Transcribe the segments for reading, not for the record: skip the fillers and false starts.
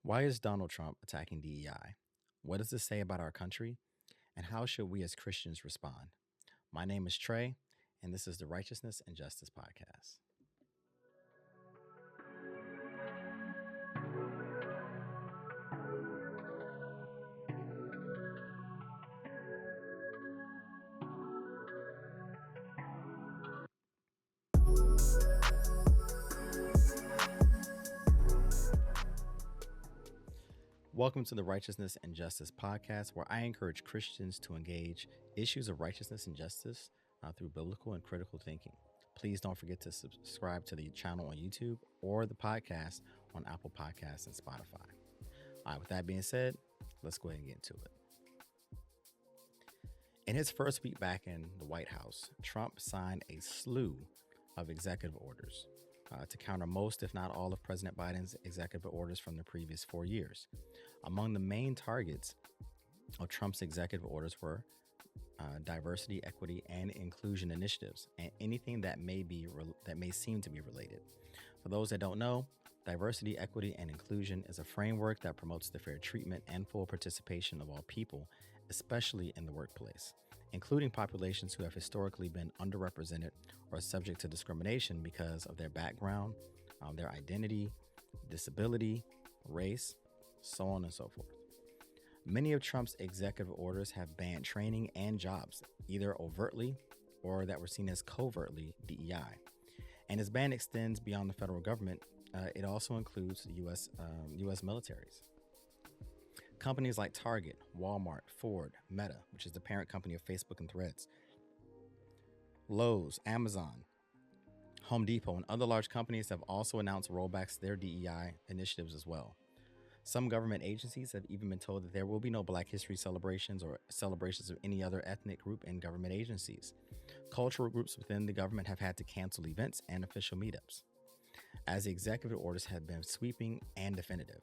Why is Donald Trump attacking DEI? What does this say about our country? And how should we as Christians respond? My name is Trey, and this is the Righteousness and Justice Podcast. Welcome to the Righteousness and Justice Podcast, where I encourage Christians to engage issues of righteousness and justice through biblical and critical thinking. Please don't forget to subscribe to the channel on YouTube or the podcast on Apple Podcasts and Spotify. All right, with that being said, let's go ahead and get into it. In his first week back in the White House, Trump signed a slew of executive orders to counter most, if not all, of President Biden's executive orders from the previous 4 years. Among the main targets of Trump's executive orders were diversity, equity, and inclusion initiatives, and anything that may seem to be related. For those that don't know, diversity, equity, and inclusion is a framework that promotes the fair treatment and full participation of all people, especially in the workplace, including populations who have historically been underrepresented or subject to discrimination because of their background, their identity, disability, race, so on and so forth. Many of Trump's executive orders have banned training and jobs, either overtly or that were seen as covertly DEI. And his ban extends beyond the federal government. It also includes U.S. militaries. Companies like Target, Walmart, Ford, Meta, which is the parent company of Facebook and Threads, Lowe's, Amazon, Home Depot, and other large companies have also announced rollbacks to their DEI initiatives as well. Some government agencies have even been told that there will be no Black History celebrations or celebrations of any other ethnic group in government agencies. Cultural groups within the government have had to cancel events and official meetups, as the executive orders have been sweeping and definitive.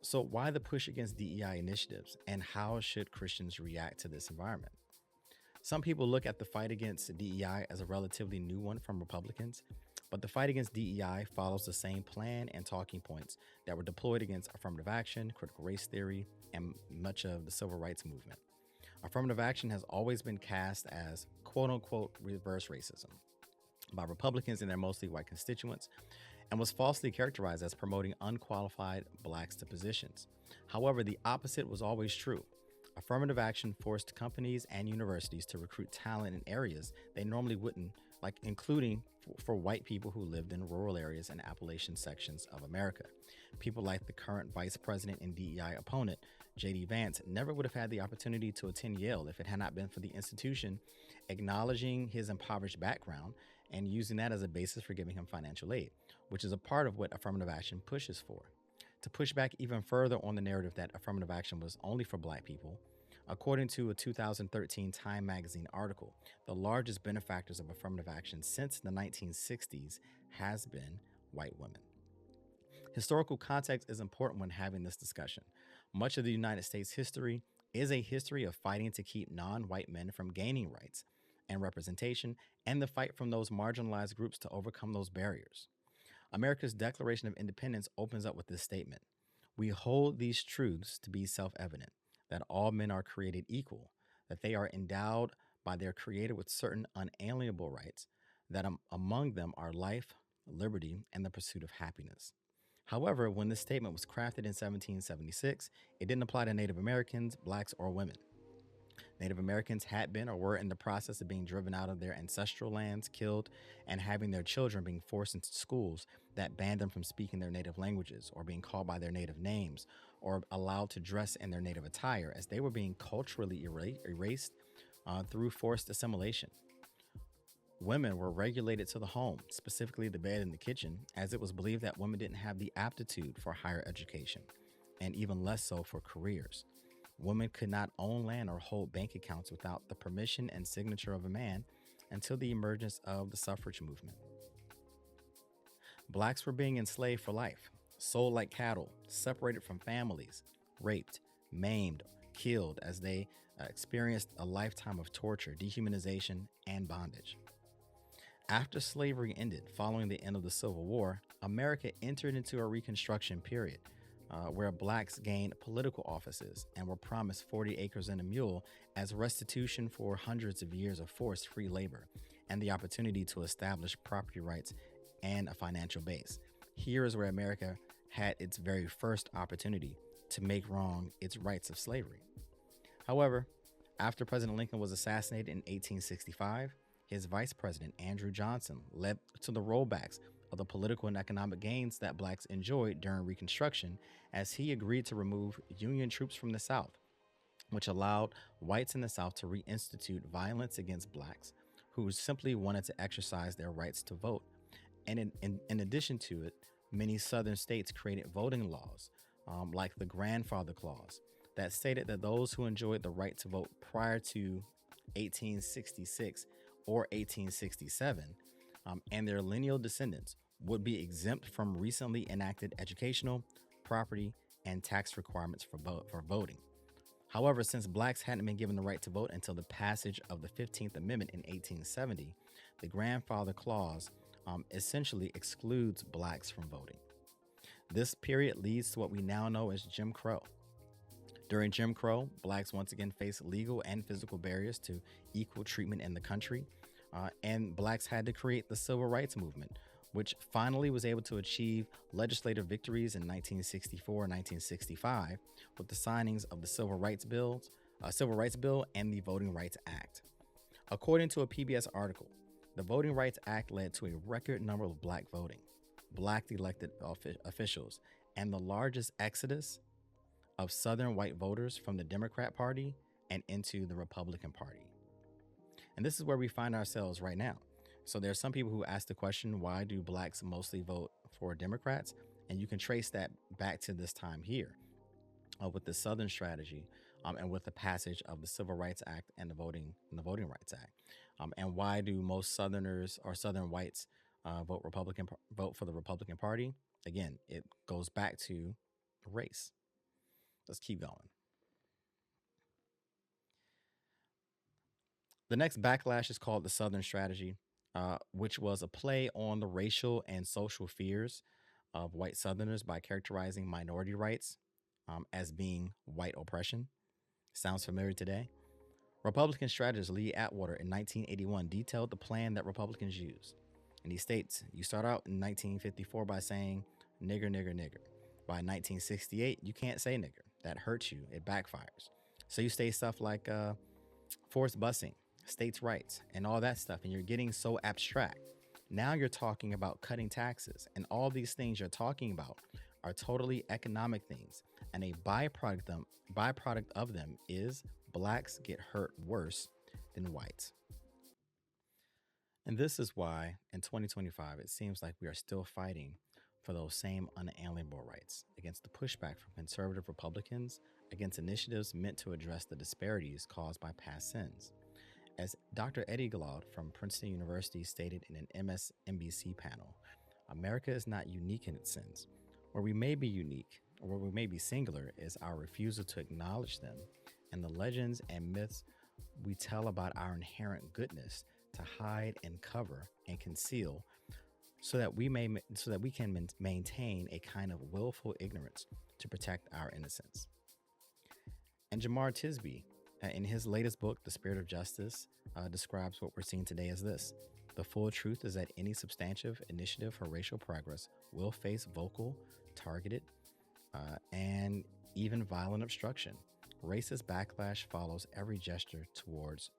So why the push against DEI initiatives, and how should Christians react to this environment? Some people look at the fight against DEI as a relatively new one from Republicans, but the fight against DEI follows the same plan and talking points that were deployed against affirmative action, critical race theory, and much of the civil rights movement. Affirmative action has always been cast as quote-unquote reverse racism by Republicans and their mostly white constituents, and was falsely characterized as promoting unqualified blacks to positions. However, the opposite was always true. Affirmative action forced companies and universities to recruit talent in areas they normally wouldn't, like including for white people who lived in rural areas and Appalachian sections of America. People like the current vice president and DEI opponent, J.D. Vance, never would have had the opportunity to attend Yale if it had not been for the institution acknowledging his impoverished background and using that as a basis for giving him financial aid, which is a part of what affirmative action pushes for. To push back even further on the narrative that affirmative action was only for Black people, according to a 2013 Time magazine article, the largest benefactors of affirmative action since the 1960s has been white women. Historical context is important when having this discussion. Much of the United States history is a history of fighting to keep non-white men from gaining rights and representation, and the fight from those marginalized groups to overcome those barriers. America's Declaration of Independence opens up with this statement: "We hold these truths to be self-evident, that all men are created equal, that they are endowed by their Creator with certain unalienable rights, that among them are life, liberty, and the pursuit of happiness." However, when this statement was crafted in 1776, it didn't apply to Native Americans, blacks, or women. Native Americans had been or were in the process of being driven out of their ancestral lands, killed, and having their children being forced into schools that banned them from speaking their native languages or being called by their native names or allowed to dress in their native attire, as they were being culturally erased through forced assimilation. Women were regulated to the home, specifically the bed and the kitchen, as it was believed that women didn't have the aptitude for higher education, and even less so for careers. Women could not own land or hold bank accounts without the permission and signature of a man until the emergence of the suffrage movement. Blacks were being enslaved for life, sold like cattle, separated from families, raped, maimed, killed as they experienced a lifetime of torture, dehumanization, and bondage. After slavery ended following the end of the Civil War, America entered into a Reconstruction period where blacks gained political offices and were promised 40 acres and a mule as restitution for hundreds of years of forced free labor and the opportunity to establish property rights and a financial base. Here is where America had its very first opportunity to make wrong its rights of slavery. However, after President Lincoln was assassinated in 1865, his vice president, Andrew Johnson, led to the rollbacks of the political and economic gains that blacks enjoyed during Reconstruction as he agreed to remove Union troops from the South, which allowed whites in the South to reinstitute violence against blacks who simply wanted to exercise their rights to vote. And in addition to it, many Southern states created voting laws, like the Grandfather Clause, that stated that those who enjoyed the right to vote prior to 1866 or 1867 and their lineal descendants would be exempt from recently enacted educational, property, and tax requirements for voting. However, since blacks hadn't been given the right to vote until the passage of the 15th Amendment in 1870, the Grandfather Clause essentially excludes blacks from voting. This period leads to what we now know as Jim Crow. During Jim Crow, blacks once again faced legal and physical barriers to equal treatment in the country, and blacks had to create the civil rights movement, which finally was able to achieve legislative victories in 1964 and 1965 with the signings of the Civil Rights Bill and the Voting Rights Act. According to a PBS article, the Voting Rights Act led to a record number of black elected officials, and the largest exodus of Southern white voters from the Democrat Party and into the Republican Party. And this is where we find ourselves right now. So there are some people who ask the question, why do blacks mostly vote for Democrats? And you can trace that back to this time here with the Southern strategy and with the passage of the Civil Rights Act and the Voting Rights Act. And why do most Southerners or Southern whites vote for the Republican Party? Again, it goes back to race. Let's keep going. The next backlash is called the Southern Strategy, which was a play on the racial and social fears of white Southerners by characterizing minority rights as being white oppression. Sounds familiar today? Republican strategist Lee Atwater in 1981 detailed the plan that Republicans use. And he states, you start out in 1954 by saying, nigger, nigger, nigger. By 1968, you can't say nigger. That hurts you. It backfires. So you say stuff like forced busing, states' rights, and all that stuff. And you're getting so abstract. Now you're talking about cutting taxes. And all these things you're talking about are totally economic things. And a byproduct of them is blacks get hurt worse than whites. And this is why in 2025, it seems like we are still fighting for those same unalienable rights against the pushback from conservative Republicans against initiatives meant to address the disparities caused by past sins. As Dr. Eddie Glaude from Princeton University stated in an MSNBC panel, America is not unique in its sins. Where we may be unique, or where we may be singular, is our refusal to acknowledge them and the legends and myths we tell about our inherent goodness to hide and cover and conceal so that we can maintain a kind of willful ignorance to protect our innocence. And Jamar Tisby, in his latest book, The Spirit of Justice, describes what we're seeing today as this. The full truth is that any substantive initiative for racial progress will face vocal, targeted, and even violent obstruction. Racist backlash follows every gesture towards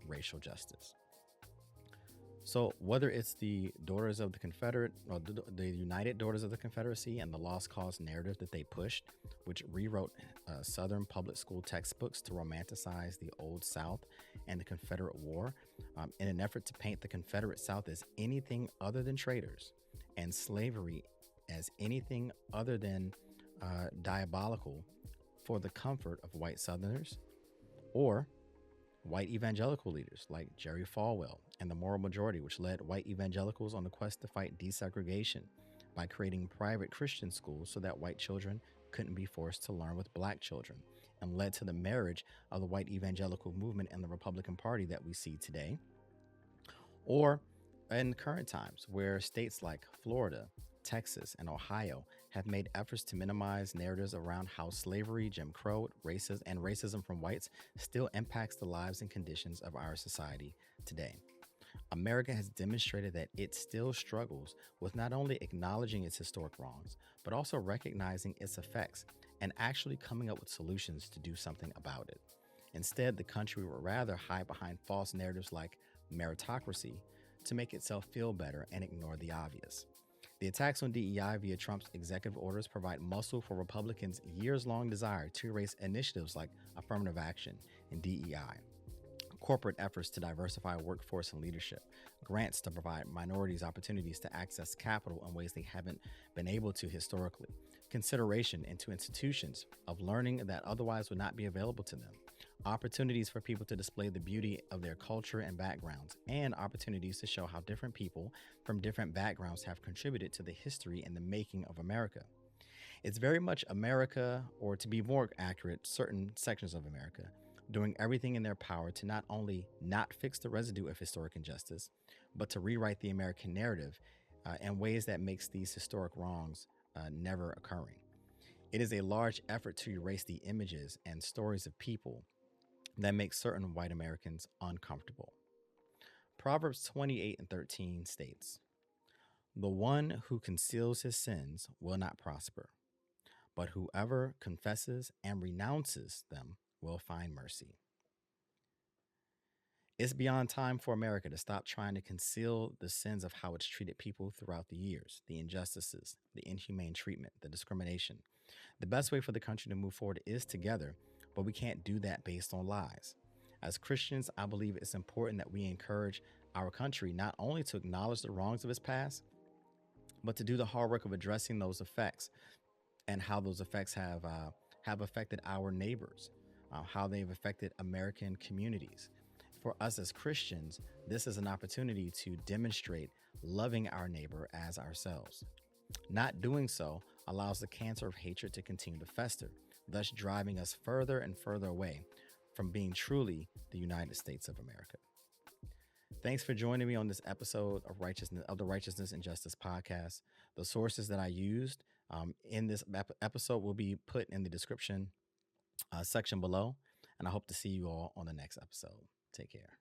racial justice. So whether it's the Daughters of the Confederate, or the United Daughters of the Confederacy and the Lost Cause narrative that they pushed, which rewrote Southern public school textbooks to romanticize the Old South and the Confederate War in an effort to paint the Confederate South as anything other than traitors and slavery as anything other than diabolical for the comfort of white Southerners, or white evangelical leaders like Jerry Falwell and the Moral Majority, which led white evangelicals on the quest to fight desegregation by creating private Christian schools so that white children couldn't be forced to learn with black children, and led to the marriage of the white evangelical movement and the Republican Party that we see today. Or in current times, where states like Florida, Texas, and Ohio have made efforts to minimize narratives around how slavery, Jim Crow, racism from whites still impacts the lives and conditions of our society today. America has demonstrated that it still struggles with not only acknowledging its historic wrongs, but also recognizing its effects and actually coming up with solutions to do something about it. Instead, the country would rather hide behind false narratives like meritocracy to make itself feel better and ignore the obvious. The attacks on DEI via Trump's executive orders provide muscle for Republicans' years long desire to erase initiatives like affirmative action and DEI, corporate efforts to diversify workforce and leadership, grants to provide minorities opportunities to access capital in ways they haven't been able to historically, consideration into institutions of learning that otherwise would not be available to them, opportunities for people to display the beauty of their culture and backgrounds, and opportunities to show how different people from different backgrounds have contributed to the history and the making of America. It's very much America, or to be more accurate, certain sections of America, doing everything in their power to not only not fix the residue of historic injustice, but to rewrite the American narrative in ways that makes these historic wrongs never occurring. It is a large effort to erase the images and stories of people that make certain white Americans uncomfortable. Proverbs 28:13 states, "The one who conceals his sins will not prosper, but whoever confesses and renounces them will find mercy." It's beyond time for America to stop trying to conceal the sins of how it's treated people throughout the years, the injustices, the inhumane treatment, the discrimination. The best way for the country to move forward is together, but we can't do that based on lies. As Christians, I believe it's important that we encourage our country not only to acknowledge the wrongs of its past, but to do the hard work of addressing those effects and how those effects have affected our neighbors, how they've affected American communities. For us as Christians, this is an opportunity to demonstrate loving our neighbor as ourselves. Not doing so allows the cancer of hatred to continue to fester, thus driving us further and further away from being truly the United States of America. Thanks for joining me on this episode of the Righteousness and Justice podcast. The sources that I used in this episode will be put in the description section below, and I hope to see you all on the next episode. Take care.